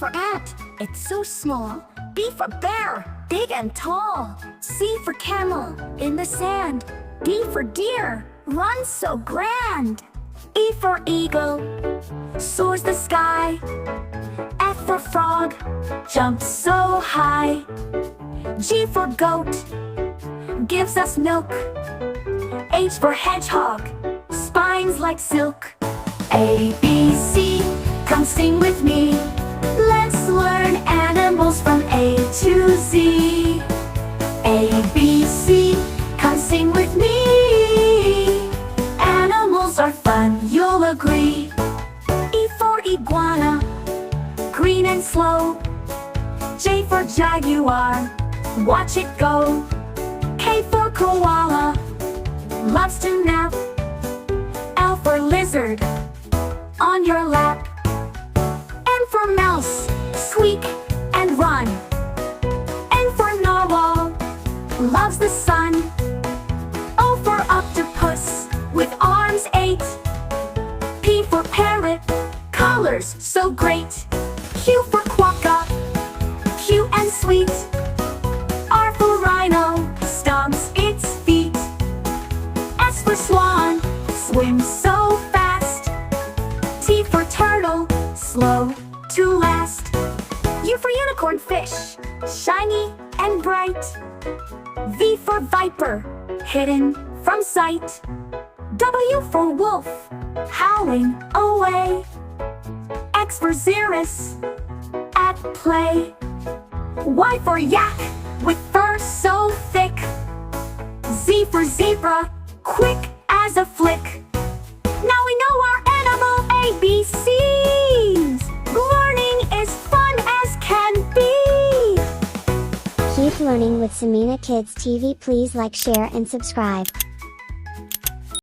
for ant, it's so small. B for bear, big and tall. C for camel, in the sand. D for deer, runs so grand. E for eagle, soars the sky. F for frog, jumps so high. G for goat, gives us milk. H for hedgehog, spines like silk. A, B, C, come sing with me. Let's learn animals from A to Z. A, B, C, come sing with me. Animals are fun, you'll agree. E for iguana, green and slow. J for jaguar, watch it go. K for koala, loves to nap. L for lizard, on your lap. N for mouse, squeak and run. N for narwhal, loves the sun. O for octopus, with arms 8. P for parrot, colors so great. Q for quokka, cute and sweet. R for rhino, stomps its feet. S for swan, swims so fast. T for turtle, slow to last. U for unicorn fish, shiny and bright. V for viper, hidden from sight. W for wolf, howling away. X for xerus, at play. Y for yak, with fur so thick. Z for zebra, quick as a flick. Now we know our animal ABCs. Learning is fun as can be. Keep learning with Samina Kids TV. Please like, share, and subscribe.